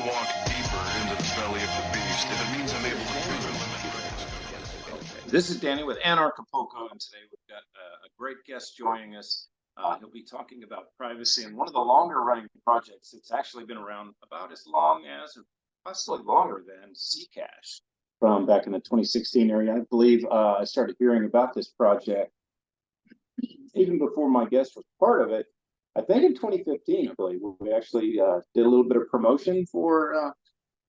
walk deeper into the belly of the beast if it means I'm able to further limit risk. This is Danny with Anarchapulco, and today we've got a great guest joining us. He'll be talking about privacy and one of the longer running projects that's actually been around about as long as, or possibly longer than, Zcash from back in the 2016 area. I believe I started hearing about this project even before my guest was part of it. I think in 2015, I believe, we actually did a little bit of promotion for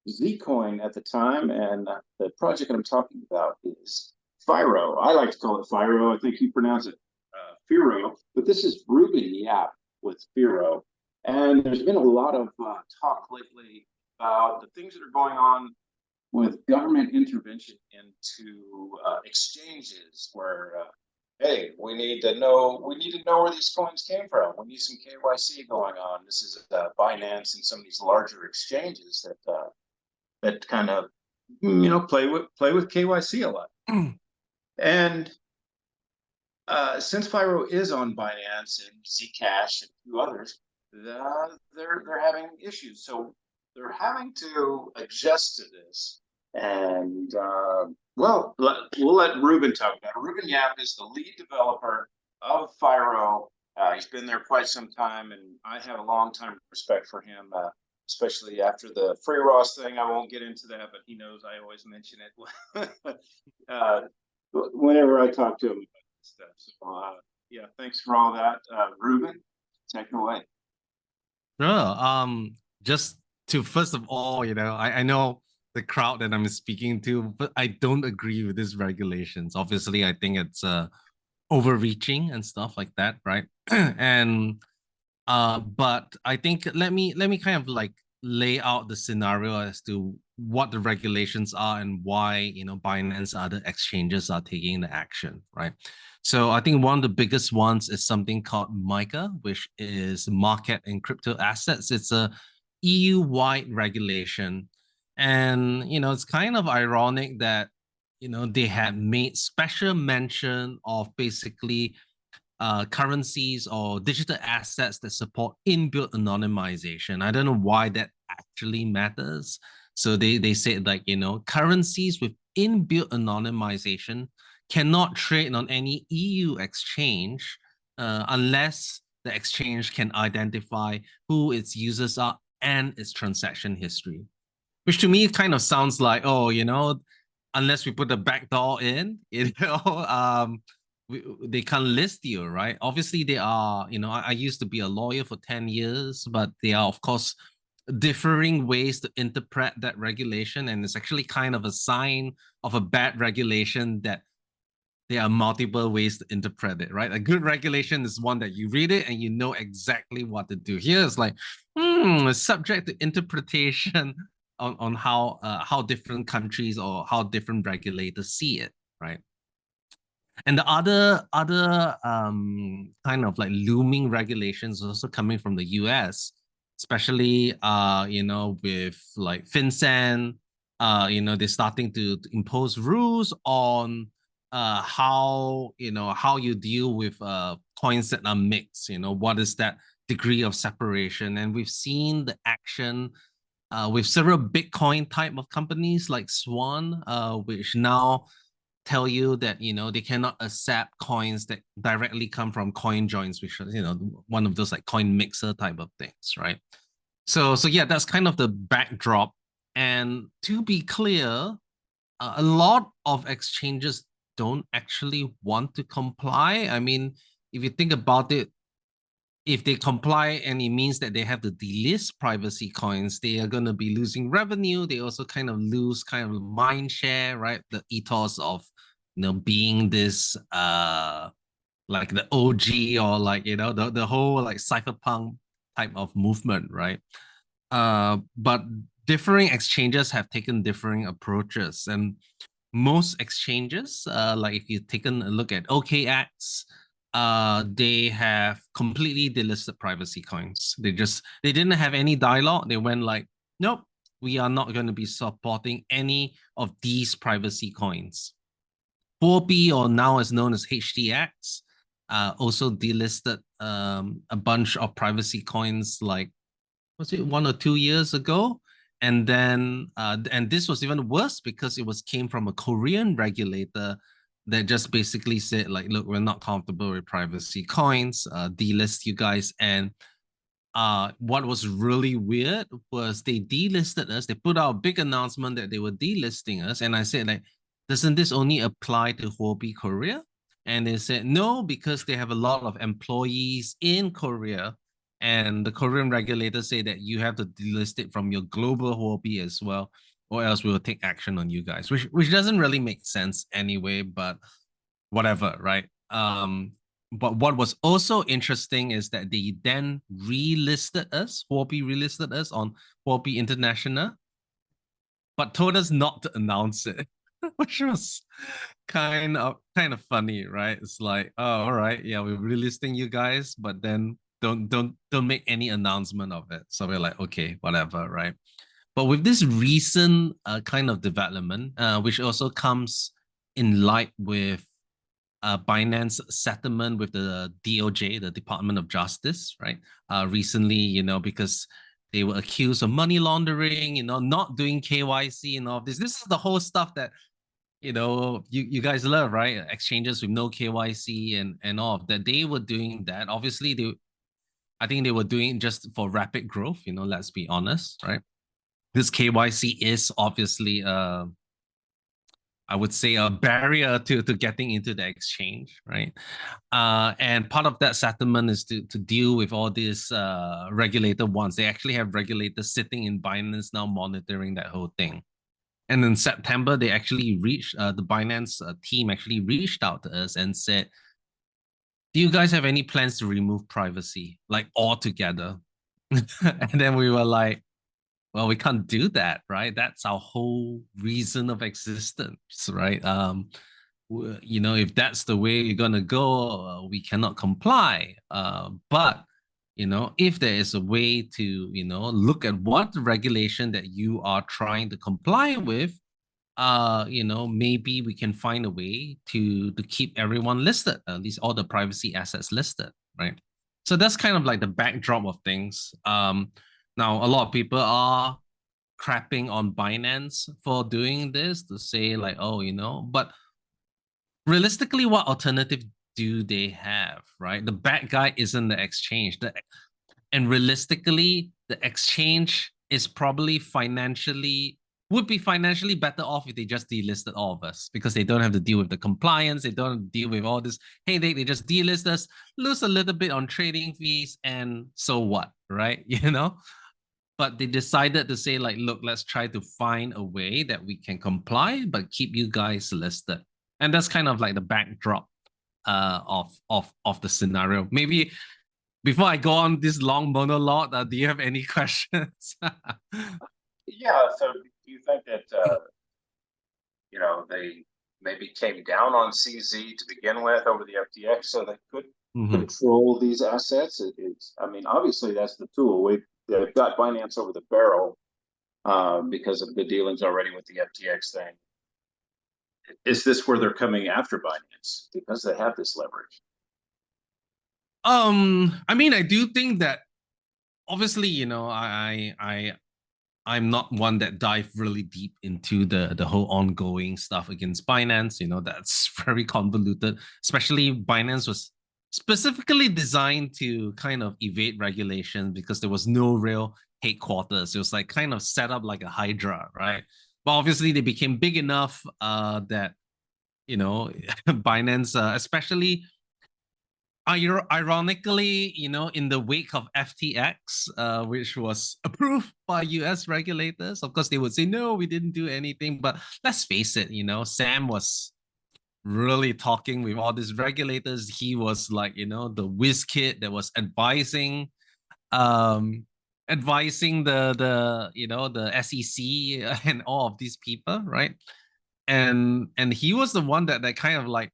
Zcoin at the time, and the project that I'm talking about is Firo. I like to call it Firo. I think you pronounce it Firo, but this is Reuben Yap with Firo. And there's been a lot of talk lately about the things that are going on with government intervention into exchanges where, hey, we need to know where these coins came from. We need some KYC going on. This is Binance and some of these larger exchanges that kind of play with KYC a lot. And since Firo is on Binance and Zcash and a few others, they're having issues. So they're having to adjust to this. And we'll let Reuben talk about it. Reuben Yap is the lead developer of Firo. He's been there quite some time, and I have a long time respect for him, especially after the Firo thing. I won't get into that, but he knows I always mention it whenever I talk to him about this stuff. So yeah, thanks for all that. Reuben, take it away. Sure. Just to first of all, I know the crowd that I'm speaking to, but I don't agree with these regulations. Obviously, I think it's overreaching and stuff like that, right? And but I think let me kind of like lay out the scenario as to what the regulations are and why Binance and other exchanges are taking the action, right? So I think one of the biggest ones is something called MiCA, which is Market in Crypto Assets. It's a EU-wide regulation. And, it's kind of ironic that, they had made special mention of basically currencies or digital assets that support inbuilt anonymization. I don't know why that actually matters. So they said like, currencies with inbuilt anonymization cannot trade on any EU exchange unless the exchange can identify who its users are and its transaction history. Which to me kind of sounds like, oh, unless we put the backdoor in, they can't list you, right? Obviously, they are, I used to be a lawyer for 10 years, but they are, of course, differing ways to interpret that regulation. And it's actually kind of a sign of a bad regulation that there are multiple ways to interpret it, right? A good regulation is one that you read it and you know exactly what to do. Here it's like, subject to interpretation on how different countries or how different regulators see it, right? And the other kind of like looming regulations also coming from the US, especially with like FinCEN, they're starting to impose rules on how you deal with coins that are mixed. What is that degree of separation? And we've seen the action with several Bitcoin type of companies like Swan, which now tell you that they cannot accept coins that directly come from coin joins, which is one of those like coin mixer type of things, right? So yeah, that's kind of the backdrop. And to be clear, a lot of exchanges don't actually want to comply. I mean, if you think about it, if they comply and it means that they have to delist privacy coins, they are going to be losing revenue. They also kind of lose kind of mind share, right? The ethos of, being this like the OG or like, the whole like cypherpunk type of movement, right? But differing exchanges have taken differing approaches, and most exchanges, like if you've taken a look at OKX, they have completely delisted privacy coins. They didn't have any dialogue. They went like, nope, we are not going to be supporting any of these privacy coins. 4P, or now is known as HTX, also delisted a bunch of privacy coins like, was it 1 or 2 years ago? And then, and this was even worse because it came from a Korean regulator that just basically said, like, look, we're not comfortable with privacy coins, delist you guys. And what was really weird was they delisted us. They put out a big announcement that they were delisting us. And I said, like, doesn't this only apply to Huobi Korea? And they said, no, because they have a lot of employees in Korea. And the Korean regulators say that you have to delist it from your global Huobi as well, or else we will take action on you guys, which doesn't really make sense anyway, but whatever, right? But what was also interesting is that they then relisted us, Huobi relisted us on Huobi International, but told us not to announce it, which was kind of funny, right? It's like, oh, all right, yeah, we're relisting you guys, but then don't make any announcement of it. So we're like, okay, whatever, right? But with this recent kind of development, which also comes in light with Binance settlement with the DOJ, the Department of Justice, right? Recently, you know, because they were accused of money laundering, you know, not doing KYC and all of this. This is the whole stuff that, you know, you guys love, right? Exchanges with no KYC and all of that. They were doing that. Obviously, I think they were doing just for rapid growth, you know, let's be honest, right? This KYC is obviously I would say a barrier to getting into the exchange, right? And part of that settlement is to deal with all these regulator ones. They actually have regulators sitting in Binance now monitoring that whole thing. And in September, they actually reached, the Binance team actually reached out to us and said, do you guys have any plans to remove privacy, like altogether? And then we were like, well, we can't do that, right? That's our whole reason of existence, right? You know, if that's the way you're gonna go, we cannot comply. But you know, if there is a way to, you know, look at what regulation that you are trying to comply with, you know, maybe we can find a way to keep everyone listed, at least all the privacy assets listed, right? So that's kind of like the backdrop of things. Now a lot of people are crapping on Binance for doing this to say like, oh, you know, but realistically, what alternative do they have, right? The bad guy isn't the exchange. And realistically, the exchange is probably would be financially better off if they just delisted all of us because they don't have to deal with the compliance. They don't deal with all this. Hey, they just delist us, lose a little bit on trading fees, and so what, right? You know? But they decided to say like, look, let's try to find a way that we can comply but keep you guys listed. And that's kind of like the backdrop of the scenario. Maybe before I go on this long monologue, do you have any questions? Yeah. So do you think that you know, they maybe came down on CZ to begin with over the FTX so they could control these assets? It's, I mean, obviously that's the tool. They've got Binance over the barrel because of the dealings already with the FTX thing. Is this where they're coming after Binance because they have this leverage? I mean, I do think that obviously, you know, I'm not one that dive really deep into the whole ongoing stuff against Binance. You know, that's very convoluted. Especially Binance was specifically designed to kind of evade regulation because there was no real headquarters. It was like kind of set up like a hydra, right? But obviously they became big enough that, you know, Binance, especially ironically, you know, in the wake of FTX, which was approved by US regulators, of course, they would say, no, we didn't do anything. But let's face it, you know, Sam was really talking with all these regulators. He was like, you know, the whiz kid that was advising the you know, the SEC and all of these people, right? And he was the one that kind of like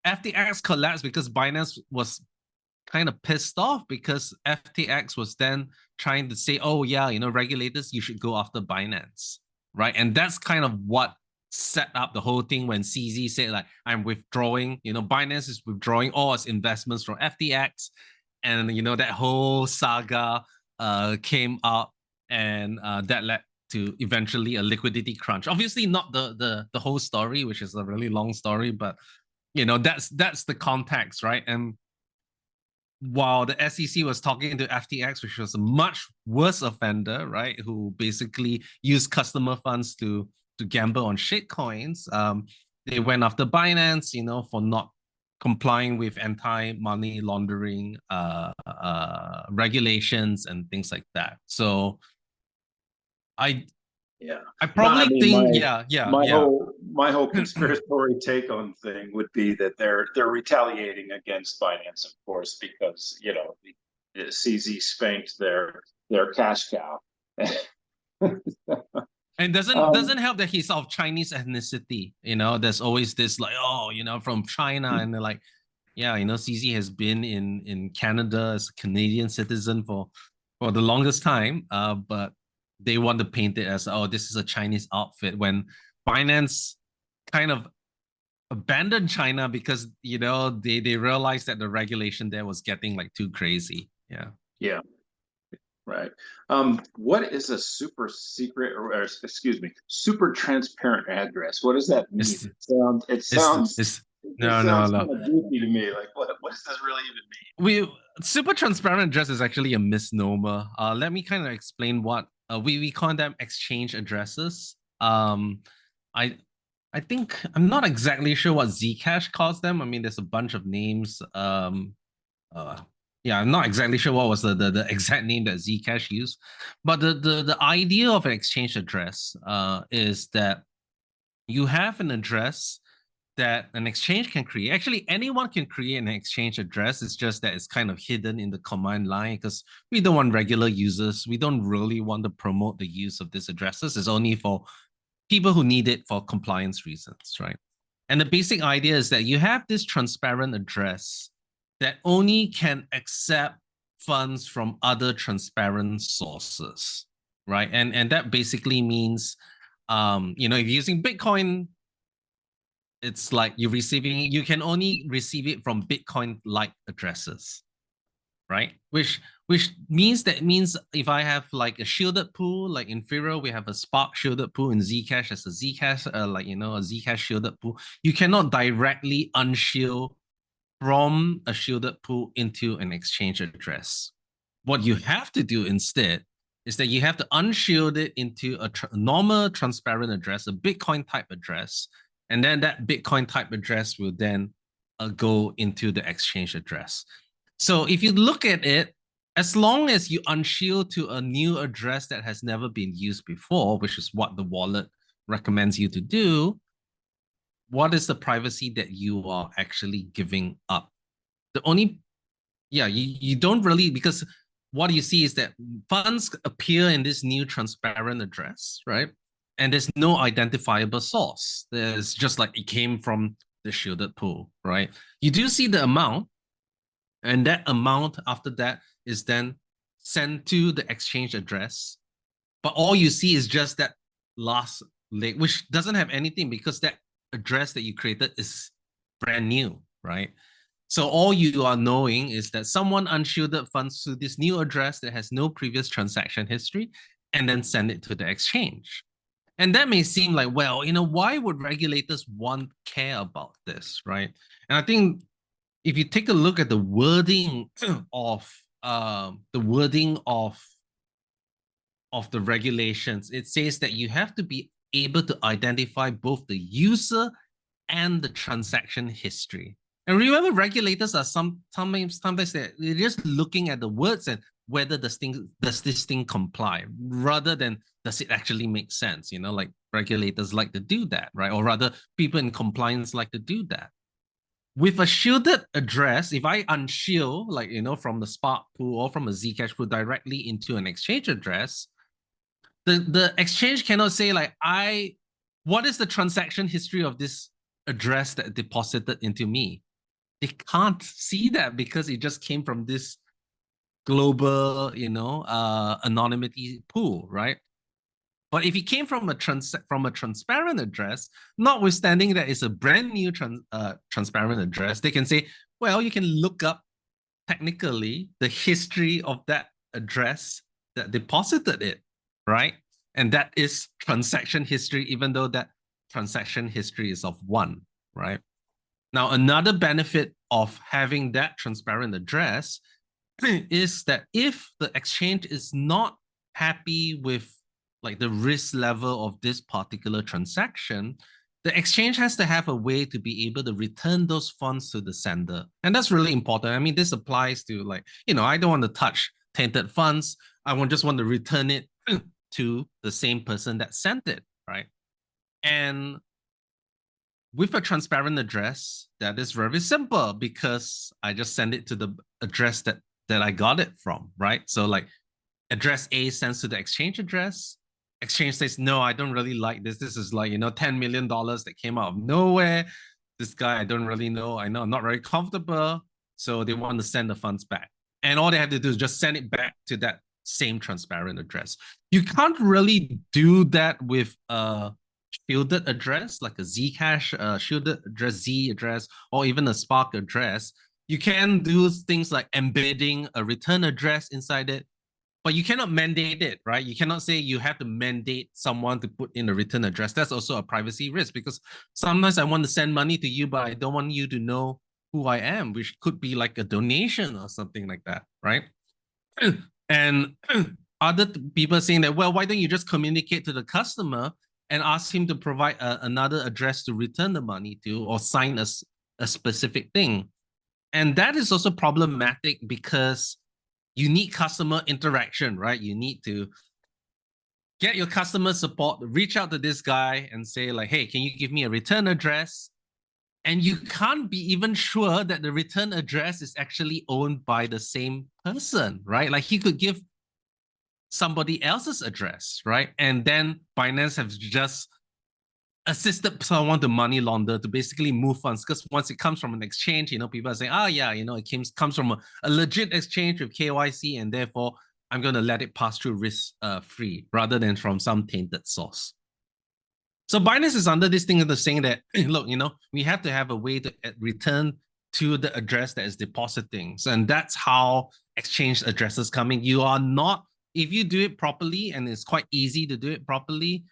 FTX collapsed because Binance was kind of pissed off because FTX was then trying to say, oh, yeah, you know, regulators, you should go after Binance, right? And that's kind of what set up the whole thing when CZ said, like, I'm withdrawing, you know, Binance is withdrawing all its investments from FTX. And, you know, that whole saga came up. and that led to eventually a liquidity crunch. Obviously, not the whole story, which is a really long story, but that's the context, right? And while the SEC was talking to FTX, which was a much worse offender, right, who basically used customer funds to gamble on shitcoins, they went after Binance, for not complying with anti-money laundering regulations and things like that. So I Yeah. probably think, my whole conspiratorial take on thing would be that they're retaliating against Binance, of course, because the CZ spanked their cash cow. And doesn't help that he's of Chinese ethnicity. There's always this like, from China, and they're like, yeah, CZ has been in Canada as a Canadian citizen for the longest time. But they want to paint it as, oh, this is a Chinese outfit, when Binance kind of abandoned China because they realized that the regulation there was getting like too crazy. Yeah. Yeah. Right. What is a super secret, or excuse me, super transparent address? What does that mean? It sounds no. kind of goofy to me. Like, what does this really even mean? Super transparent address is actually a misnomer. Let me kind of explain what we call them exchange addresses. I think I'm not exactly sure what Zcash calls them. I mean, there's a bunch of names. Yeah, I'm not exactly sure what was the exact name that Zcash used, but the idea of an exchange address is that you have an address that an exchange can create. Actually, anyone can create an exchange address. It's just that it's kind of hidden in the command line because we don't want regular users. We don't really want to promote the use of these addresses. It's only for people who need it for compliance reasons, right? And the basic idea is that you have this transparent address that only can accept funds from other transparent sources, right? And that basically means, if you're using Bitcoin, it's like you can only receive it from Bitcoin-like addresses, right? Which means if I have like a shielded pool, like in Firo, we have a Spark shielded pool, in Zcash as a Zcash, a Zcash shielded pool, you cannot directly unshield from a shielded pool into an exchange address. What you have to do instead is that you have to unshield it into a normal transparent address, a Bitcoin type address, and then that Bitcoin type address will then go into the exchange address. So if you look at it, as long as you unshield to a new address that has never been used before, which is what the wallet recommends you to do, what is the privacy that you are actually giving up? You don't really, because what you see is that funds appear in this new transparent address, right? And there's no identifiable source. There's just like it came from the shielded pool, right? You do see the amount, and that amount after that is then sent to the exchange address. But all you see is just that last leg, which doesn't have anything because that address that you created is brand new, right? So all you are knowing is that someone unshielded funds to this new address that has no previous transaction history and then send it to the exchange. And that may seem like, well, why would regulators care about this, right? And I think if you take a look at the wording of the regulations, it says that you have to be able to identify both the user and the transaction history. And remember, regulators are sometimes they're just looking at the words and whether does this thing comply, rather than does it actually make sense. Like regulators like to do that, right? Or rather, people in compliance like to do that. With a shielded address, if I unshield, like from the Spark pool or from a Zcash pool directly into an exchange address, the exchange cannot say like, what is the transaction history of this address that deposited into me? They can't see that because it just came from this global, anonymity pool, right? But if it came from a transparent address, notwithstanding that it's a brand new transparent address, they can say, well, you can look up technically the history of that address that deposited it. right? And that is transaction history, even though that transaction history is of one, right? Now, another benefit of having that transparent address is that if the exchange is not happy with like the risk level of this particular transaction, the exchange has to have a way to be able to return those funds to the sender. And that's really important. I mean, this applies to like, I don't want to touch tainted funds. Just want to return it to the same person that sent it, right? And with a transparent address, that is very simple because I just send it to the address that I got it from, right? So like address A sends to the exchange address. Exchange says, no, I don't really like this. This is like, $10 million that came out of nowhere. This guy, I don't really know. I know I'm not very comfortable. So they want to send the funds back. And all they have to do is just send it back to that same transparent address. You can't really do that with a shielded address, like a Zcash shielded address, Z address, or even a Spark address. You can do things like embedding a return address inside it, but you cannot mandate it, right? You cannot say you have to mandate someone to put in a return address. That's also a privacy risk because sometimes I want to send money to you, but I don't want you to know who I am, which could be like a donation or something like that, right? And other people saying that, well, why don't you just communicate to the customer and ask him to provide another address to return the money to or sign a specific thing? And that is also problematic because you need customer interaction, right? You need to get your customer support, reach out to this guy and say like, hey, can you give me a return address? And you can't be even sure that the return address is actually owned by the same person, right? Like he could give somebody else's address, right? And then Binance has just assisted someone to money launder to basically move funds because once it comes from an exchange, people are saying, oh yeah, it comes from a legit exchange with KYC and therefore I'm going to let it pass through risk free rather than from some tainted source. So Binance is under this thing of saying that, look, we have to have a way to return to the address that is depositing. So, and that's how exchange addresses coming. You are not, if you do it properly, and it's quite easy to do it properly,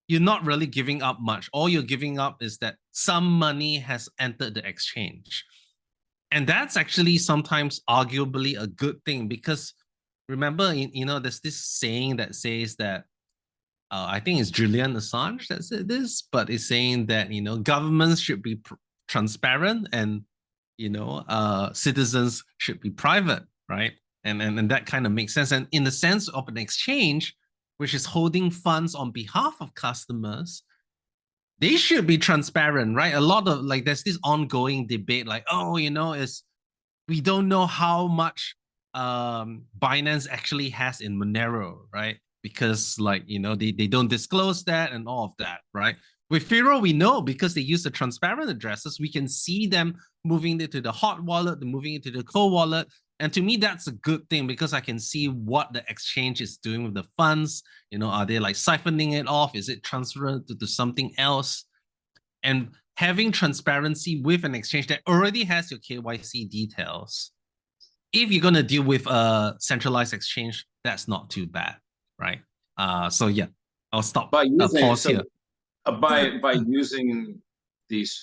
you're not really giving up much. All you're giving up is that some money has entered the exchange. And that's actually sometimes arguably a good thing because remember, there's this saying that says that I think it's Julian Assange that said this, but it's saying that, governments should be transparent and, citizens should be private, right? And that kind of makes sense. And in the sense of an exchange, which is holding funds on behalf of customers, they should be transparent, right? A lot of there's this ongoing debate like, we don't know how much Binance actually has in Monero, right? Because they don't disclose that and all of that, right? With Firo, we know because they use the transparent addresses, we can see them moving it to the hot wallet, moving it to the cold wallet. And to me, that's a good thing because I can see what the exchange is doing with the funds. Are they siphoning it off? Is it transferred to something else? And having transparency with an exchange that already has your KYC details, if you're going to deal with a centralized exchange, that's not too bad, right? So yeah, I'll stop. Pause here. By using these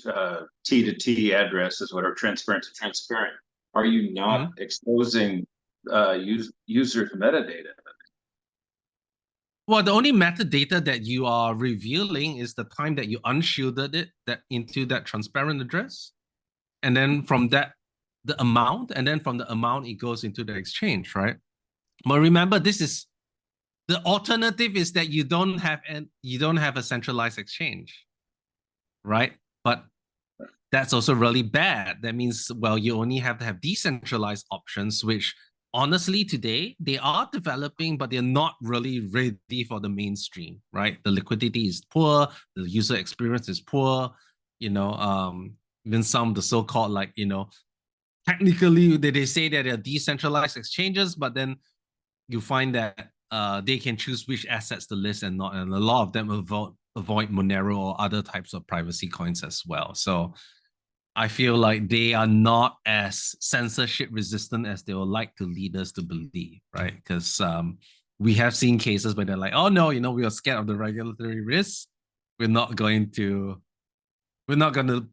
T to T addresses, what are transparent to transparent, are you not exposing users' metadata? Well, the only metadata that you are revealing is the time that you unshielded it into that transparent address. And then from that, the amount, and then from the amount, it goes into the exchange, right? But remember, this is the alternative is that you don't have a centralized exchange, right? But that's also really bad. That means, well, you only have to have decentralized options, which honestly today they are developing, but they're not really ready for the mainstream, right? The liquidity is poor, the user experience is poor, even some of the so-called technically they say that they're decentralized exchanges, but then you find that they can choose which assets to list and not, and a lot of them avoid Monero or other types of privacy coins as well. So I feel like they are not as censorship resistant as they would like to lead us to believe, right? Because we have seen cases where they're like, oh no, we are scared of the regulatory risks. We're not going to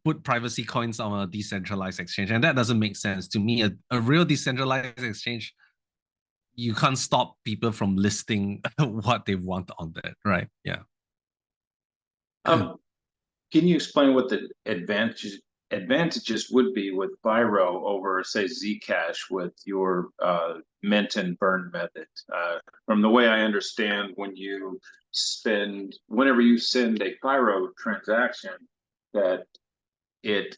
put privacy coins on a decentralized exchange. And that doesn't make sense to me. A real decentralized exchange, you can't stop people from listing what they want on that, right? Yeah. Can you explain what the advantages would be with Firo over, say, Zcash with your mint and burn method? From the way I understand, whenever you send a Firo transaction, that it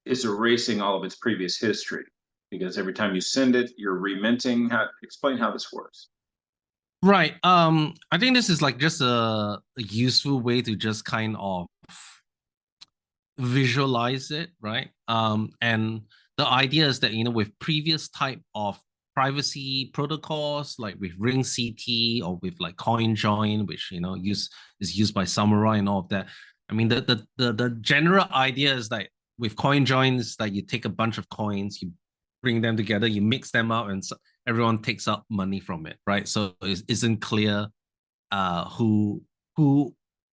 is erasing all of its previous history, because every time you send it, you're reminting. Explain how this works. Right. I think this is like just a useful way to just kind of visualize it, right? And the idea is that with previous type of privacy protocols, like with ring CT or with like CoinJoin, which is used by Samurai and all of that. I mean, the general idea is that with CoinJoin is that you take a bunch of coins, you bring them together, you mix them up, and everyone takes out money from it, right? So it isn't clear who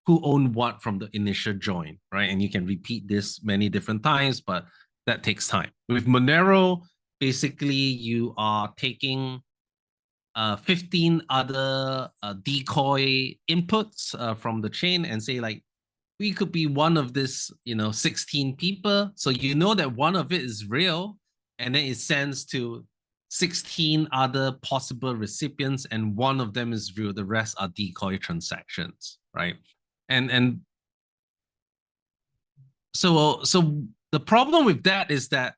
owned what from the initial join, right? And you can repeat this many different times, but that takes time. With Monero, basically you are taking 15 other decoy inputs from the chain and say like, we could be one of this, 16 people. So that one of it is real, and then it sends to 16 other possible recipients, and one of them is real. The rest are decoy transactions, right? And so the problem with that is that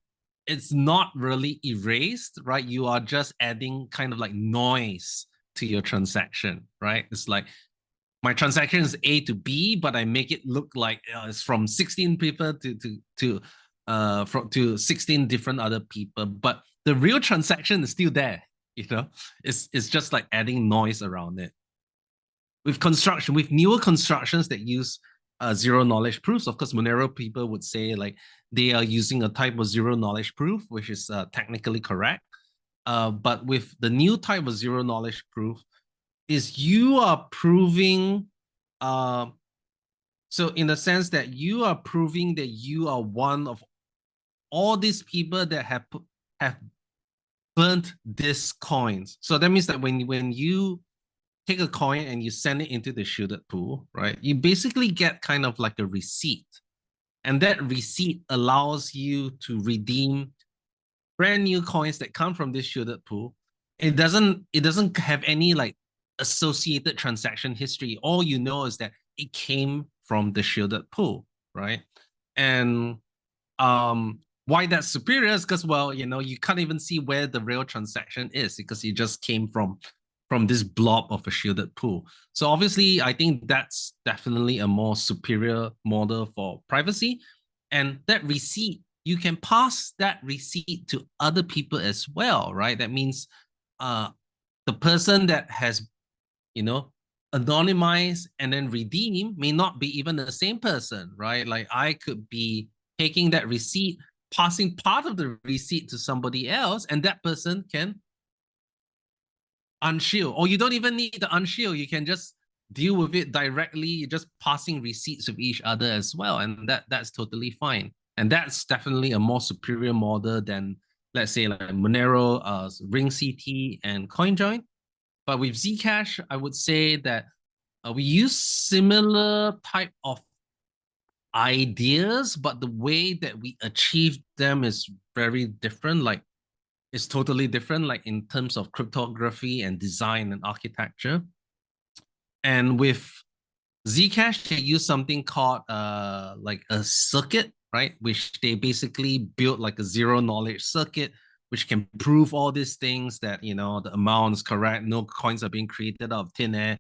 it's not really erased, right? You are just adding kind of like noise to your transaction, right? It's like my transaction is A to B, but I make it look like it's from 16 people to 16 different other people. But the real transaction is still there. It's just like adding noise around it. With newer constructions that use zero knowledge proofs, of course, Monero people would say like they are using a type of zero knowledge proof, which is technically correct. But with the new type of zero knowledge proof, is you are proving, so in the sense that you are proving that you are one of all these people that have burnt these coins. So that means that when you take a coin and you send it into the shielded pool, right? You basically get kind of like a receipt. And that receipt allows you to redeem brand new coins that come from this shielded pool. It doesn't have any like associated transaction history. All you know is that it came from the shielded pool, right? And why that's superior is because, well, you can't even see where the real transaction is because it just came from this blob of a shielded pool. So obviously, I think that's definitely a more superior model for privacy. And that receipt, you can pass that receipt to other people as well, right? That means the person that has, anonymized and then redeem may not be even the same person, right? Like I could be taking that receipt, passing part of the receipt to somebody else, and that person can unshield, or you don't even need to unshield. You can just deal with it directly. You're just passing receipts with each other as well, and that's totally fine. And that's definitely a more superior model than, let's say, like Monero, Ring CT, and CoinJoin. But with Zcash, I would say that we use similar type of ideas, but the way that we achieve them is very different. Like it's totally different, like in terms of cryptography and design and architecture. And with Zcash, they use something called like a circuit, right? Which they basically built like a zero knowledge circuit, which can prove all these things that, the amount is correct, no coins are being created out of thin air.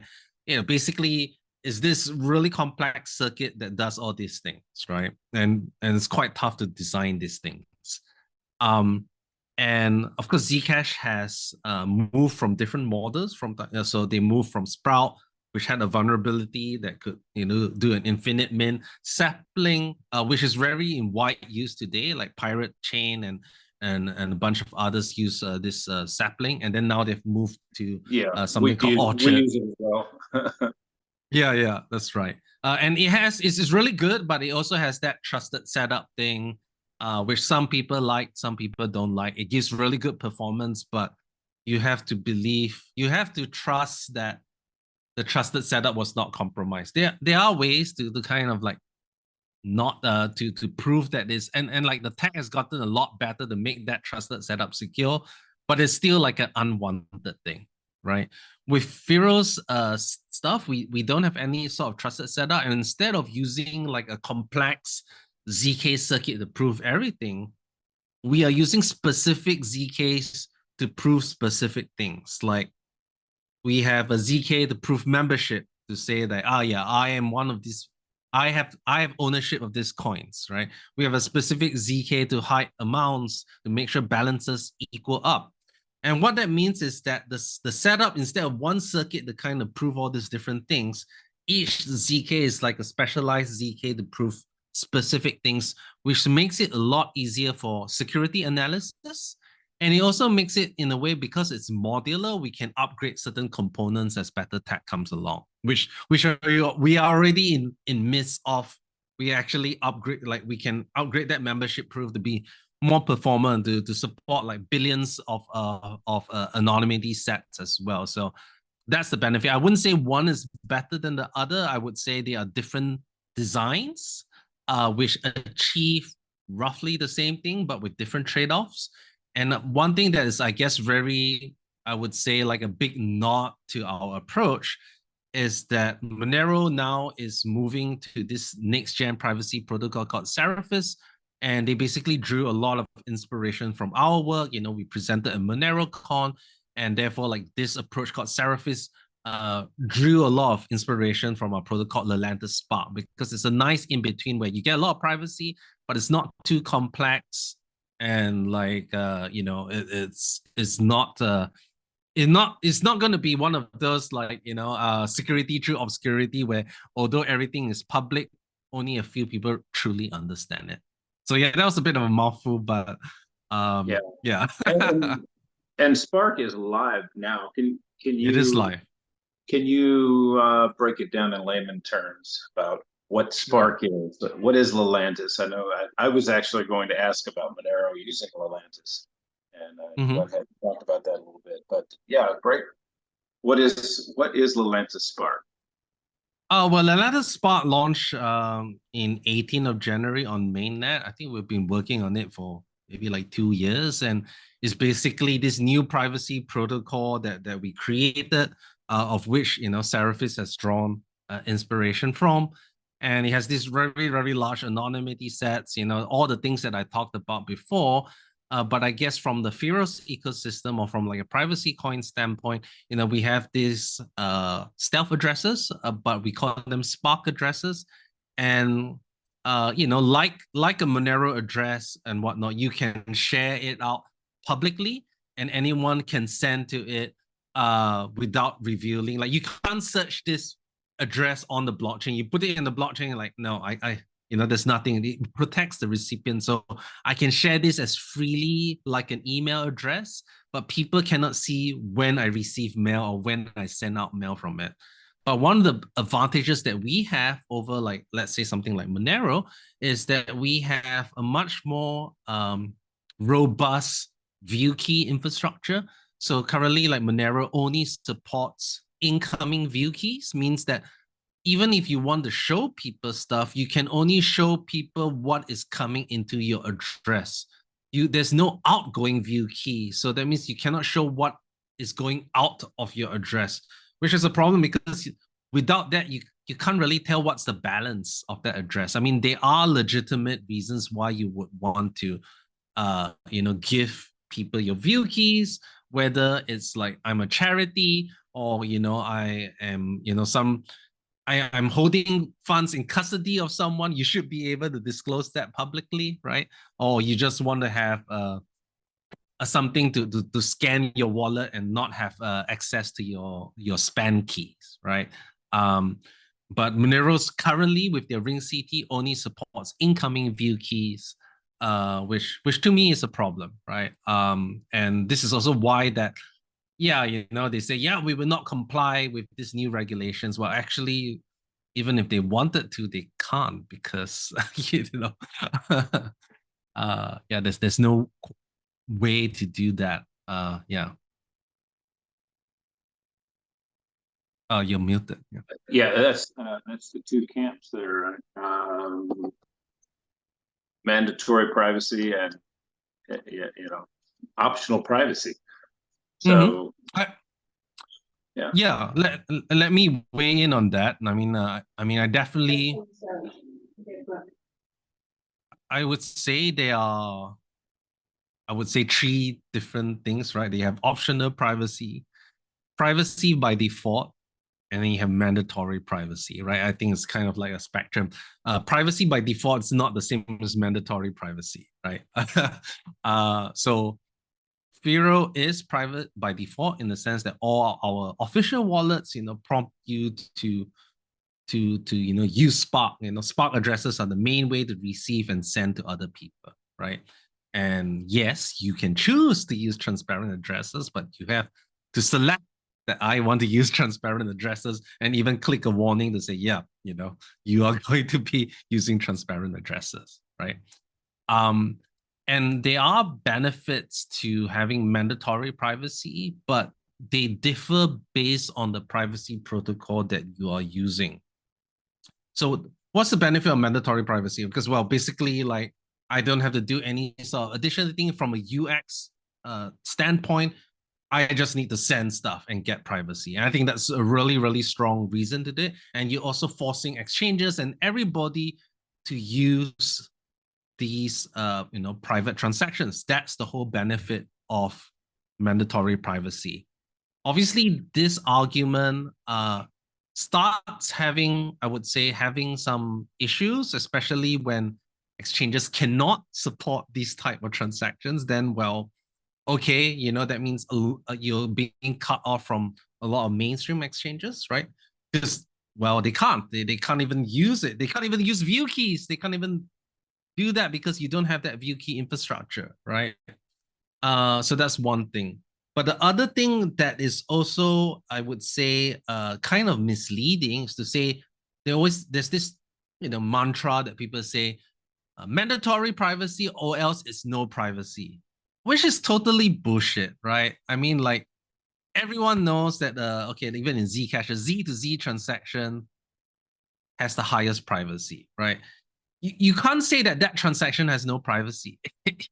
Basically is this really complex circuit that does all these things, right? And it's quite tough to design these things. And of course, Zcash has moved from different models. So they moved from Sprout, which had a vulnerability that could, do an infinite min. Sapling, which is very in wide use today, like Pirate Chain and and a bunch of others use this sapling, and then now they've moved to Yeah, something called we Orchard. use it as well. Yeah, that's right. And it's really good, but it also has that trusted setup thing, which some people like, some people don't like. It gives really good performance, but you have to trust that the trusted setup was not compromised. There are ways to kind of like not to prove that this, and like the tech has gotten a lot better to make that trusted setup secure, but it's still like an unwanted thing, right? With Firo's stuff, we don't have any sort of trusted setup, and instead of using like a complex ZK circuit to prove everything, we are using specific ZKs to prove specific things. Like we have a ZK to prove membership, to say that, yeah, I am one of these, I have ownership of these coins, right? We have a specific ZK to hide amounts to make sure balances equal up. And what that means is that the setup, instead of one circuit to kind of prove all these different things, each ZK is like a specialized ZK to prove specific things, which makes it a lot easier for security analysis. And it also makes it, in a way, because it's modular, we can upgrade certain components as better tech comes along, which we are already in midst of. We actually upgrade, like we can upgrade that membership proof to be more performant, to support like billions of anonymity sets as well. So that's the benefit. I wouldn't say one is better than the other. I would say they are different designs, which achieve roughly the same thing, but with different trade-offs. And one thing that is, I guess, very, I would say, like a big nod to our approach is that Monero now is moving to this next-gen privacy protocol called Seraphis. And they basically drew a lot of inspiration from our work. You know, we presented a MoneroCon, and therefore, like this approach called Seraphis drew a lot of inspiration from our protocol Lelantus Spark, because it's a nice in-between where you get a lot of privacy, but it's not too complex. And like it's not going to be one of those like security through obscurity, where although everything is public, only a few people truly understand it. So yeah, that was a bit of a mouthful, but yeah. And Spark is live now. Can It is you live. break it down in layman terms about what Sure. Spark is? What is Lelantus? I know I was actually going to ask about Monero using Lelantus, and you went ahead and talked about that a little bit. But yeah, great. What is Lelantus Spark? Well, Lelantus Spark launched in 18th of January on mainnet. I think we've been working on it for maybe like 2 years, and it's basically this new privacy protocol that we created, of which Seraphis has drawn inspiration from. And it has this very, very large anonymity sets, all the things that I talked about before. But I guess from the Firo's ecosystem, or from like a privacy coin standpoint, we have these stealth addresses, but we call them Spark addresses. And like a Monero address and whatnot, you can share it out publicly, and anyone can send to it without revealing. Like you can't search this address on the blockchain. You put it in the blockchain, like, no, I there's nothing. It protects the recipient. So I can share this as freely like an email address, but people cannot see when I receive mail or when I send out mail from it. But one of the advantages that we have over, like, let's say something like Monero, is that we have a much more robust view key infrastructure. So currently, like, Monero only supports incoming view keys, means that even if you want to show people stuff, you can only show people what is coming into your address. There's no outgoing view key. So that means you cannot show what is going out of your address, which is a problem, because without that, you can't really tell what's the balance of that address. I mean, there are legitimate reasons why you would want to give people your view keys, whether it's like I'm a charity, or I am I'm holding funds in custody of someone. You should be able to disclose that publicly, right? Or you just want to have something to scan your wallet and not have access to your span keys, right? But Monero's currently, with their Ring CT, only supports incoming view keys. which to me is a problem, right? And this is also why that, yeah, they say, yeah, we will not comply with these new regulations. Well, actually, even if they wanted to, they can't because yeah, there's no way to do that. Yeah. Oh, you're muted. Yeah. Yeah, that's the two camps there. Mandatory privacy and optional privacy. So yeah. Yeah, let me weigh in on that. I mean, I definitely, I would say there are, I would say three different things, right? They have optional privacy, privacy by default, and then you have mandatory privacy, right? I think it's kind of like a spectrum. Privacy by default is not the same as mandatory privacy, right? So Firo is private by default in the sense that all our official wallets, prompt you to use Spark. Spark addresses are the main way to receive and send to other people, right? And yes, you can choose to use transparent addresses, but you have to select that I want to use transparent addresses and even click a warning to say, yeah, you are going to be using transparent addresses, right? And there are benefits to having mandatory privacy, but they differ based on the privacy protocol that you are using. So what's the benefit of mandatory privacy? Because, well, basically, like, I don't have to do any sort of additional thing from a UX standpoint. I just need to send stuff and get privacy. And I think that's a really, really strong reason to do it. And you're also forcing exchanges and everybody to use these, private transactions. That's the whole benefit of mandatory privacy. Obviously, this argument starts having, I would say, having some issues, especially when exchanges cannot support these type of transactions. Then, well, okay, that means you're being cut off from a lot of mainstream exchanges, right? Because, well, they can't. They can't even use it. They can't even use view keys. They can't even do that because you don't have that view key infrastructure, right? So that's one thing. But the other thing that is also, I would say, kind of misleading is to say there's this, mantra that people say, mandatory privacy or else it's no privacy, which is totally bullshit, right? I mean, like, everyone knows that, okay, even in Zcash, a Z to Z transaction has the highest privacy, right? You can't say that transaction has no privacy.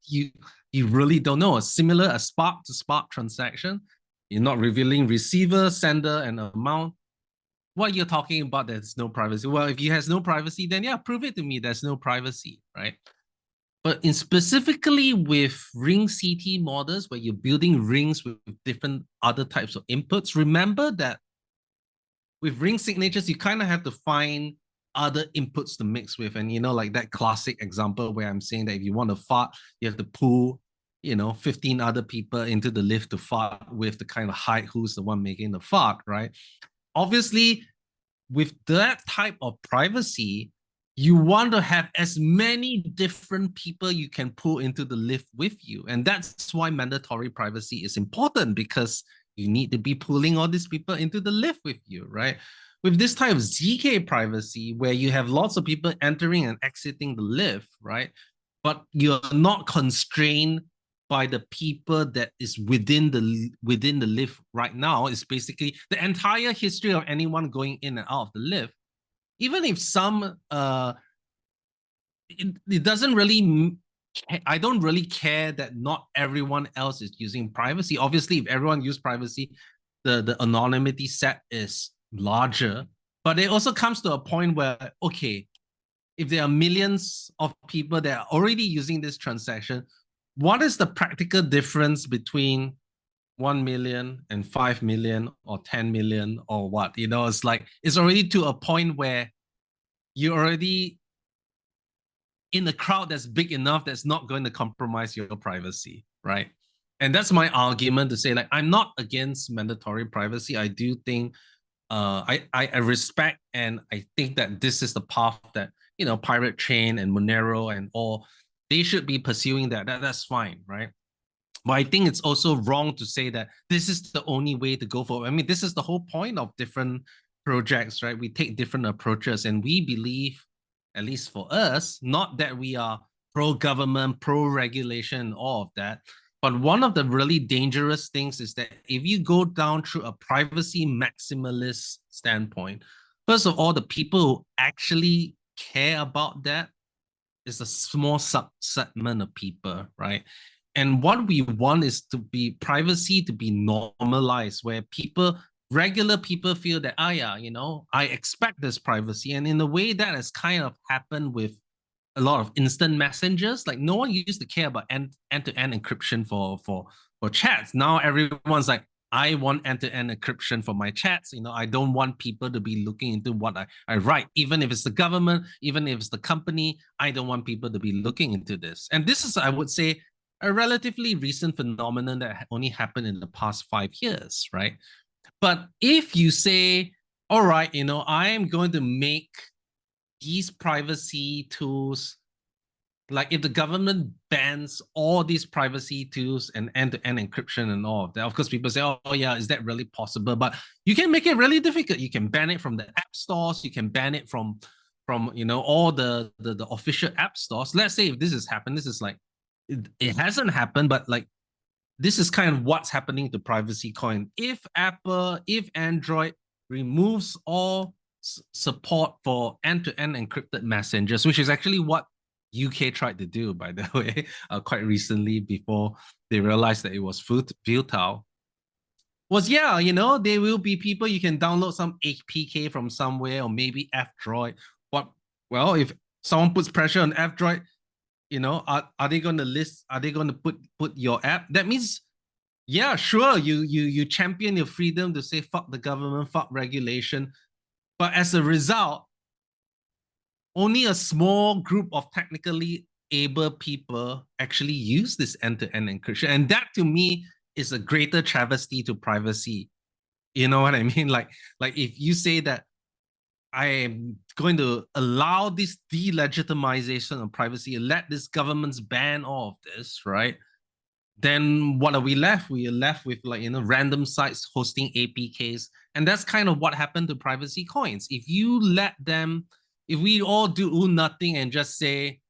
you really don't know. Similar a Spark to Spark transaction, you're not revealing receiver, sender, and amount. What you're talking about, there's no privacy. Well, if it has no privacy, then yeah, prove it to me. There's no privacy, right? But in specifically with ring CT models, where you're building rings with different other types of inputs, remember that with ring signatures, you kind of have to find other inputs to mix with. And, like that classic example where I'm saying that if you want to fart, you have to pull, 15 other people into the lift to fart with to kind of hide who's the one making the fart, right? Obviously, with that type of privacy, you want to have as many different people you can pull into the lift with you. And that's why mandatory privacy is important, because you need to be pulling all these people into the lift with you, right? With this type of ZK privacy, where you have lots of people entering and exiting the lift, right? But you're not constrained by the people that is within the lift right now. Is basically the entire history of anyone going in and out of the lift. Even if some it doesn't really, I don't really care that not everyone else is using privacy. Obviously, if everyone use privacy, the anonymity set is larger. But it also comes to a point where, okay, if there are millions of people that are already using this transaction, what is the practical difference between 1 million and 5 million or 10 million or what? It's like, it's already to a point where you're already in a crowd that's big enough that's not going to compromise your privacy, right? And that's my argument to say, like, I'm not against mandatory privacy. I do think I respect, and I think that this is the path that Pirate Chain and Monero and all they should be pursuing that. That's fine, right? But I think it's also wrong to say that this is the only way to go forward. I mean, this is the whole point of different projects, right? We take different approaches, and we believe, at least for us, not that we are pro-government, pro-regulation, all of that. But one of the really dangerous things is that if you go down through a privacy maximalist standpoint, first of all, the people who actually care about that is a small subsegment of people, right? And what we want is to be privacy to be normalized, where regular people feel that, yeah, I expect this privacy. And in a way that has kind of happened with a lot of instant messengers. Like no one used to care about end-to-end encryption for chats. Now everyone's like, I want end-to-end encryption for my chats. I don't want people to be looking into what I write, even if it's the government, even if it's the company. I don't want people to be looking into this. And this is, I would say, a relatively recent phenomenon that only happened in the past 5 years, right? But if you say, all right, I am going to make these privacy tools, like if the government bans all these privacy tools and end-to-end encryption and all of that, of course people say, oh yeah, is that really possible? But you can make it really difficult. You can ban it from the app stores, you can ban it from all the official app stores. Let's say if this has happened, this is like, it hasn't happened, but like this is kind of what's happening to privacy coin. If Android removes all support for end-to-end encrypted messengers, which is actually what UK tried to do, by the way, quite recently, before they realized that it was futile, was, there will be people, you can download some APK from somewhere, or maybe F-Droid. Well, if someone puts pressure on F-Droid, are they going to put your app? That means, yeah, sure, you champion your freedom to say fuck the government, fuck regulation, but as a result, only a small group of technically able people actually use this end-to-end encryption. And that to me is a greater travesty to privacy. You know what I mean? Like if you say that I am going to allow this delegitimization of privacy, let this governments ban all of this, right? Then what are we left? We are left with random sites hosting APKs. And that's kind of what happened to privacy coins. If we all do nothing and just say,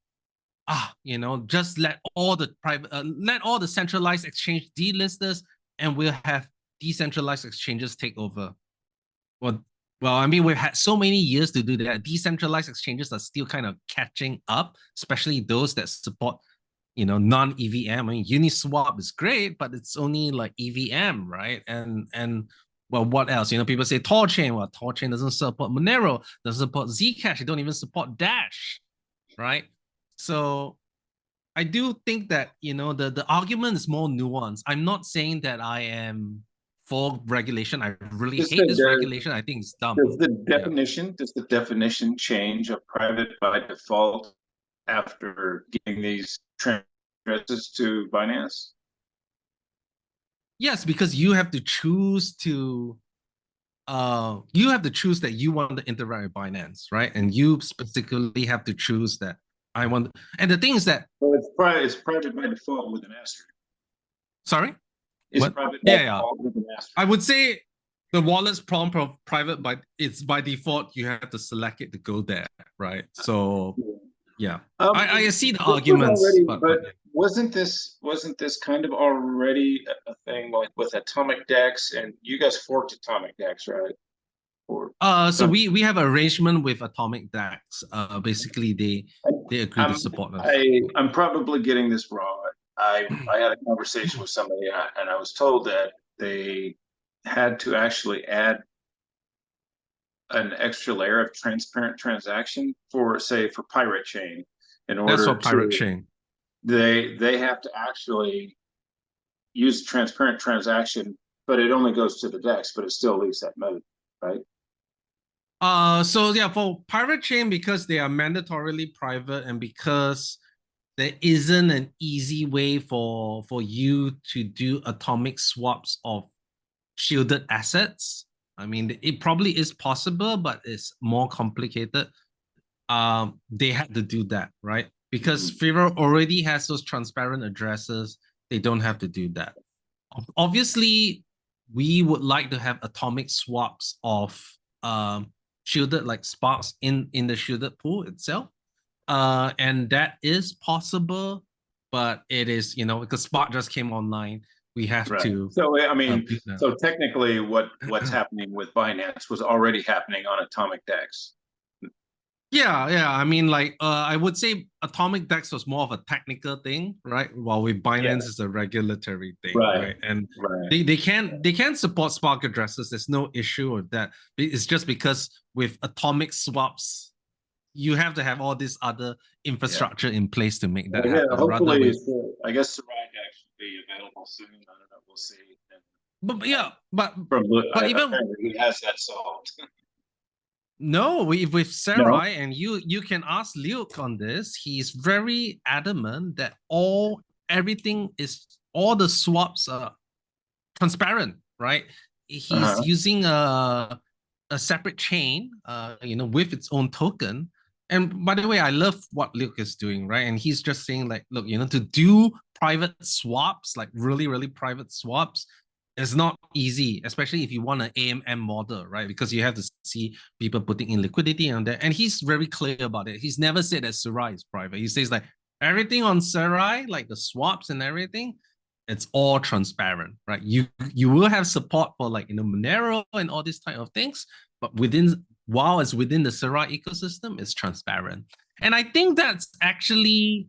just let all the centralized exchange delist us, and we'll have decentralized exchanges take over. Well, I mean, we've had so many years to do that. Decentralized exchanges are still kind of catching up, especially those that support non-EVM. I mean, Uniswap is great, but it's only like EVM, right? And well, what else? People say Torchain. Well, Torchain doesn't support Monero, doesn't support Zcash. They don't even support Dash, right? So I do think that the argument is more nuanced. I'm not saying that I am for regulation. I really hate this regulation. I think it's dumb. Does the definition change of private by default after giving these transfers to Binance? Yes, because you have to choose that you want to interact with Binance, right? And you specifically have to choose that I want. And the thing is that, well, it's private by default with an asterisk. Sorry, it's what? Private by default with an asterisk. I would say the wallet's private, but it's by default you have to select it to go there, right? So yeah, I see the arguments, but wasn't this kind of already a thing, like with Atomic DEX, and you guys forked Atomic DEX, right? So we have an arrangement with Atomic DEX. Basically they agree to support us. I'm probably getting this wrong. I had a conversation with somebody, and I was told that they had to actually add an extra layer of transparent transaction for Pirate Chain in order. That's for Pirate Chain. They have to actually use transparent transaction, but it only goes to the DEX, but it still leaves that mode, right? So yeah, for Pirate Chain, because they are mandatorily private, and because there isn't an easy way for you to do atomic swaps of shielded assets. I mean, it probably is possible, but it's more complicated. They had to do that, right? because Firo already has those transparent addresses. They don't have to do that. Obviously, we would like to have atomic swaps of shielded like sparks in the shielded pool itself. And that is possible, but it is, because Spark just came online, we have to. So I mean, so technically, what's happening with Binance was already happening on Atomic DEX. Yeah. I mean, like, I would say Atomic DEX was more of a technical thing, right? While with Binance is a regulatory thing, right? And they can support Spark addresses. There's no issue with that. It's just because with atomic swaps, you have to have all this other infrastructure in place to make that happen. Hopefully, I guess Sarai should be available soon. I don't know. We'll see. But even he has that solved. No, with Sarai, and you can ask Luke on this. He's very adamant that all the swaps are transparent, right? He's using a separate chain, with its own token. And by the way, I love what Luke is doing, right? And he's just saying, like, look, to do private swaps, like really, really private swaps, it's not easy, especially if you want an AMM model, right? Because you have to see people putting in liquidity on that. And he's very clear about it. He's never said that Sarai is private. He says like everything on Sarai, like the swaps and everything, it's all transparent, right? You will have support for like Monero and all these type of things, but while it's within the Sarai ecosystem, it's transparent. And I think that's actually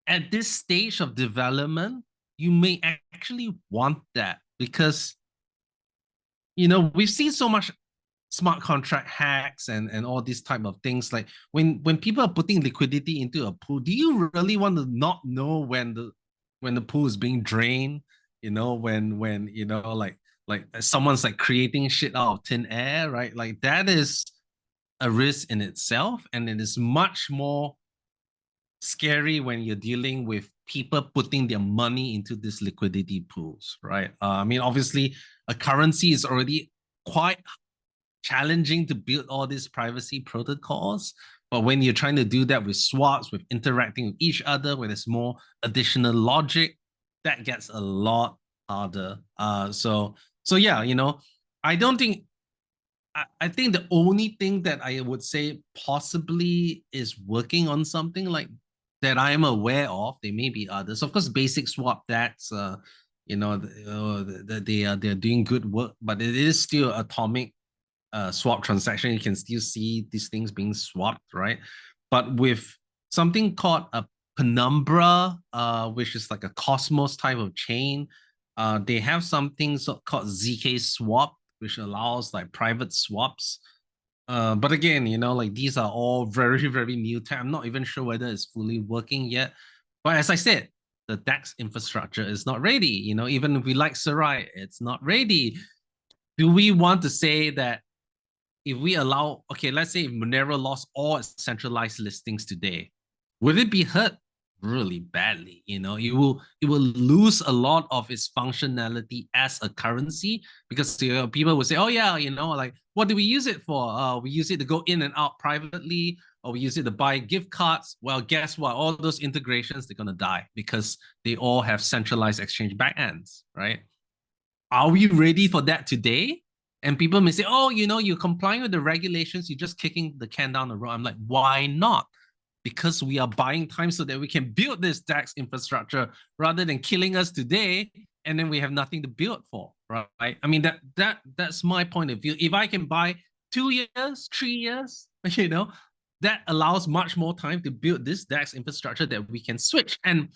at this stage of development, you may actually want that. Because, we've seen so much smart contract hacks and all these type of things. Like when people are putting liquidity into a pool, do you really want to not know when the pool is being drained? When like someone's like creating shit out of thin air, right? Like that is a risk in itself, and it is much more scary when you're dealing with people putting their money into these liquidity pools, right? I mean, obviously, a currency is already quite challenging to build all these privacy protocols. But when you're trying to do that with swaps, with interacting with each other, where there's more additional logic, that gets a lot harder. So yeah, I don't think. I think the only thing that I would say possibly is working on something like that I am aware of. There may be others, of course. Basic swap DEX, they're doing good work, but it is still atomic swap transaction. You can still see these things being swapped, right? But with something called a Penumbra, which is like a Cosmos type of chain, they have something called ZK Swap, which allows like private swaps. But again, like these are all very, very new tech. I'm not even sure whether it's fully working yet. But as I said, the DEX infrastructure is not ready. Even if we like Sarai, it's not ready. Do we want to say that if we allow, let's say if Monero lost all its centralized listings today, will it be hurt really badly? It will lose a lot of its functionality as a currency, because people will say, oh yeah, like what do we use it for? We use it to go in and out privately, or we use it to buy gift cards. Well, guess what? All those integrations, they're gonna die because they all have centralized exchange backends, right? Are we ready for that today? And people may say, oh, you're complying with the regulations, you're just kicking the can down the road. I'm like, why not? Because we are buying time so that we can build this DEX infrastructure rather than killing us today, and then we have nothing to build for, right? I mean, that's my point of view. If I can buy 2 years, 3 years, that allows much more time to build this DEX infrastructure that we can switch. And,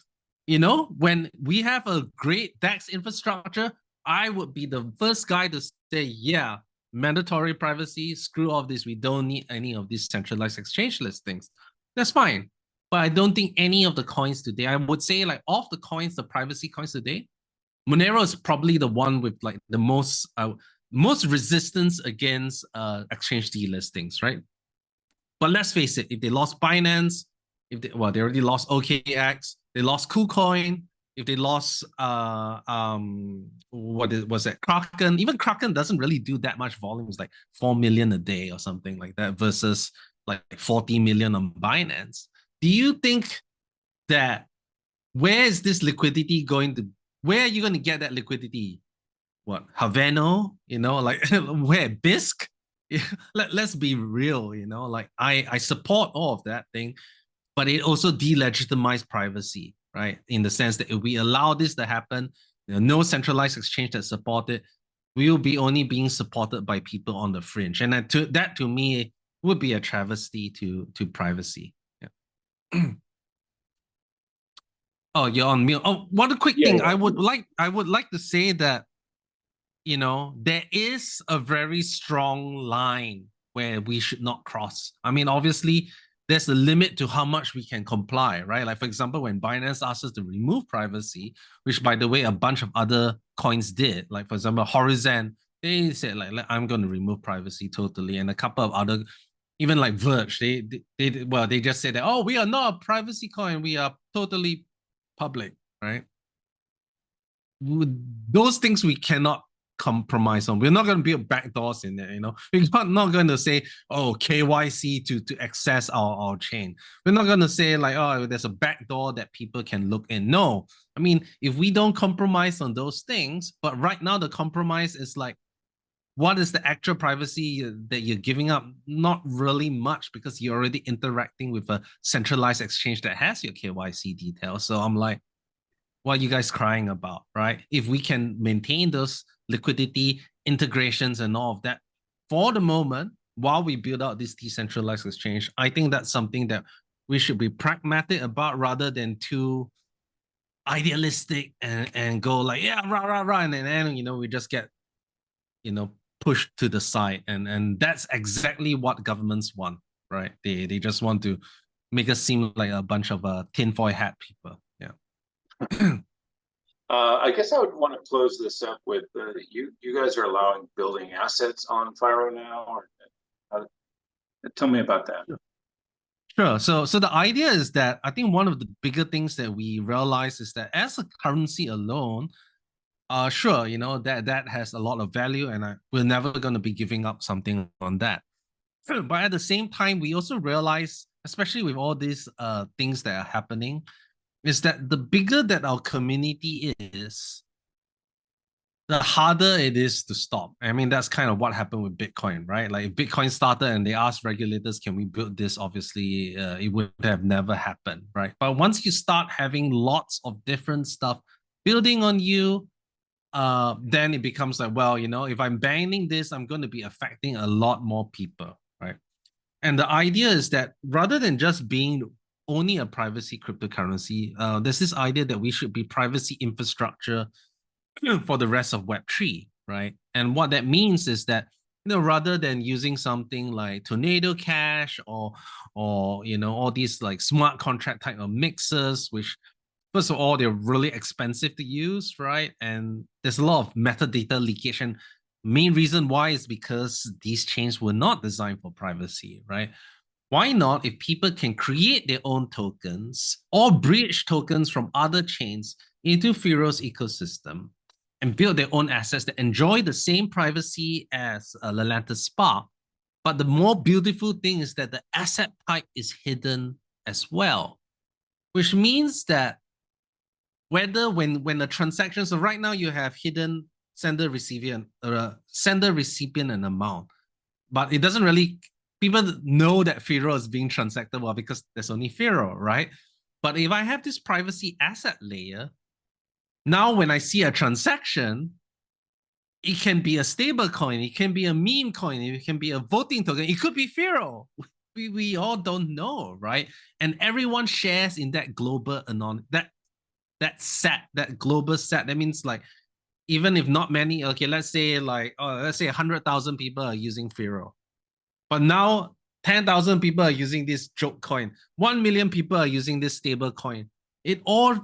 when we have a great DEX infrastructure, I would be the first guy to say, yeah, mandatory privacy, screw all of this. We don't need any of these centralized exchange listings. That's fine. But I don't think any of the coins today, I would say like of the coins, the privacy coins today, Monero is probably the one with like the most resistance against exchange delistings, right? But let's face it, if they lost Binance, they already lost OKX, they lost KuCoin, if they lost Kraken, even Kraken doesn't really do that much volume. It's like 4 million a day or something like that versus like 40 million on Binance. Do you think that where is this liquidity going to, where are you going to get that liquidity? What, Havana, like where, Bisque? Let's be real, like I support all of that thing, but it also delegitimized privacy, right? In the sense that if we allow this to happen, no centralized exchange that support it, we will be only being supported by people on the fringe. And that to me would be a travesty to privacy. Yeah. Oh, you're on mute. Oh, one quick thing. Yeah. I would like to say that, there is a very strong line where we should not cross. I mean, obviously, there's a limit to how much we can comply, right? Like, for example, when Binance asked us to remove privacy, which, by the way, a bunch of other coins did. Like, for example, Horizon, they said, like I'm going to remove privacy totally. And a couple of other, even like Verge, they just said that, oh, we are not a privacy coin. We are totally public, right? Those things we cannot compromise on. We're not going to build backdoors in there, We're not going to say, oh, KYC to access our chain. We're not going to say like, oh, there's a backdoor that people can look in. No, I mean, if we don't compromise on those things, but right now the compromise is like, what is the actual privacy that you're giving up? Not really much, because you're already interacting with a centralized exchange that has your KYC details. So I'm like, what are you guys crying about, right? If we can maintain those liquidity integrations and all of that for the moment, while we build out this decentralized exchange, I think that's something that we should be pragmatic about, rather than too idealistic and go like, yeah, rah, rah, rah. And then, we just get, pushed to the side. And that's exactly what governments want, right? They just want to make us seem like a bunch of tinfoil hat people. Yeah. I guess I would want to close this up with you guys are allowing building assets on Firo now, or tell me about that. Sure. So the idea is that I think one of the bigger things that we realize is that as a currency alone, sure, that has a lot of value, and we're never going to be giving up something on that. But at the same time, we also realize, especially with all these things that are happening, is that the bigger that our community is, the harder it is to stop. I mean, that's kind of what happened with Bitcoin, right? Like if Bitcoin started and they asked regulators, can we build this? Obviously, it would have never happened, right? But once you start having lots of different stuff building on you, then it becomes like, well, if I'm banning this, I'm going to be affecting a lot more people, right? And the idea is that rather than just being only a privacy cryptocurrency, there's this idea that we should be privacy infrastructure for the rest of Web3, right? And what that means is that, rather than using something like Tornado Cash or all these like smart contract type of mixers, which first of all, they're really expensive to use, right? And there's a lot of metadata leakage. And main reason why is because these chains were not designed for privacy, right? Why not, if people can create their own tokens or bridge tokens from other chains into Firo's ecosystem and build their own assets that enjoy the same privacy as Lelantus Spark? But the more beautiful thing is that the asset type is hidden as well, which means that whether when the transactions, so right now you have hidden sender recipient and amount, but it doesn't really, people know that Firo is being transacted, well, because there's only Firo, right? But if I have this privacy asset layer, now when I see a transaction, it can be a stable coin, it can be a meme coin, it can be a voting token, it could be Firo. We all don't know, right? And everyone shares in that global that global set. That means like, even if not many, okay, let's say 100,000 people are using Firo, but now 10,000 people are using this joke coin, 1 million people are using this stable coin. It all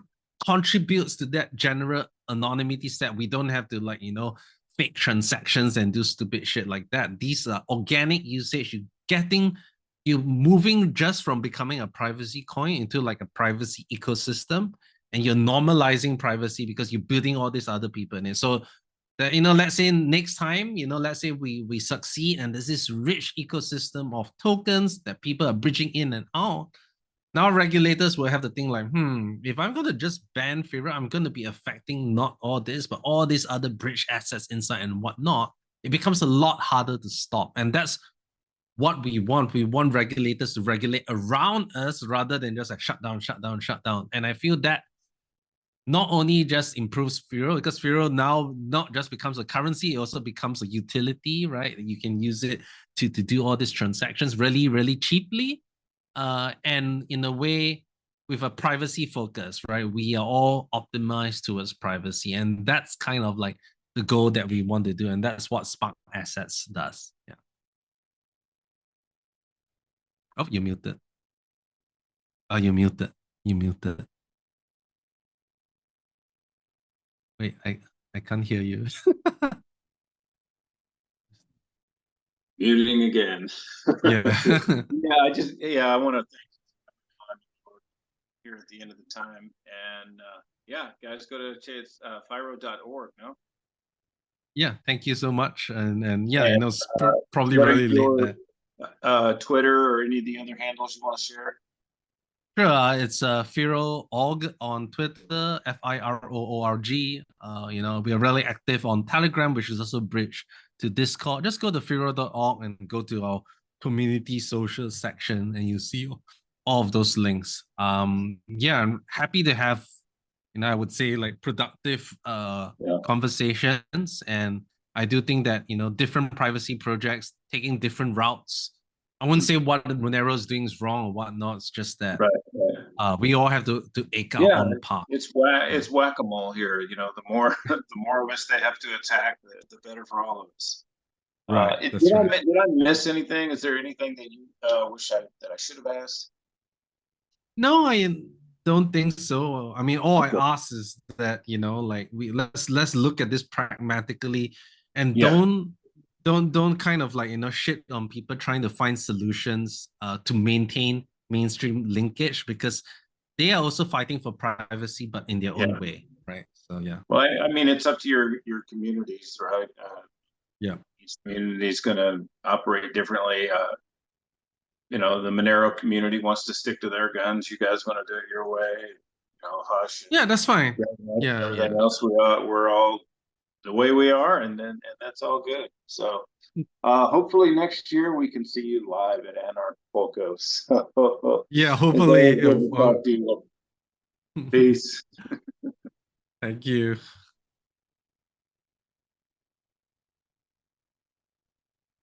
contributes to that general anonymity set. We don't have to fake transactions and do stupid shit like that. These are organic usage. You're moving just from becoming a privacy coin into like a privacy ecosystem, and you're normalizing privacy because you're building all these other people in it. So that, let's say next time, let's say we succeed and there's this rich ecosystem of tokens that people are bridging in and out. Now regulators will have to think like, if I'm going to just ban Firo, I'm going to be affecting not all this, but all these other bridge assets inside and whatnot. It becomes a lot harder to stop. And that's what we want. We want regulators to regulate around us rather than just like shut down, shut down, shut down. And I feel that not only just improves Firo, because Firo now not just becomes a currency, it also becomes a utility, right? You can use it to do all these transactions really, really cheaply. And in a way, with a privacy focus, right? We are all optimized towards privacy. And that's kind of like the goal that we want to do. And that's what Spark Assets does. Yeah. Oh, you muted. Oh, you muted. You muted. Wait, I can't hear you. Muting again. Yeah. Yeah, I want to thank you here at the end of the time. And yeah, guys, go to Firo.org, no? Yeah, thank you so much. And yeah, And, it's probably what are really late your there. Twitter or any of the other handles you want to share? Sure, it's Firo.org on Twitter, FIROORG. We are really active on Telegram, which is also bridged to Discord. Just go to Firo.org and go to our community social section, and you see all of those links. Yeah, I'm happy to have, I would say like productive conversations, and I do think that different privacy projects taking different routes. I wouldn't say what Monero is doing is wrong or whatnot. It's just that we all have to ache our own path. It's whack-a-mole here. The more the more of us they have to attack, the better for all of us. Right. Did I miss anything? Is there anything that you wish that I should have asked? No, I don't think so. I mean, all I ask is that like let's look at this pragmatically, and don't kind of like shit on people trying to find solutions to maintain mainstream linkage, because they are also fighting for privacy, but in their own way, right? So yeah. Well, I mean, it's up to your communities, right? Yeah. Each community is going to operate differently. The Monero community wants to stick to their guns. You guys want to do it your way. Hush. Yeah, that's fine. Yeah. Everything else, we're all the way we are, and that's all good. So hopefully next year we can see you live at Anarchapulco. So, yeah, hopefully. Peace. Thank you.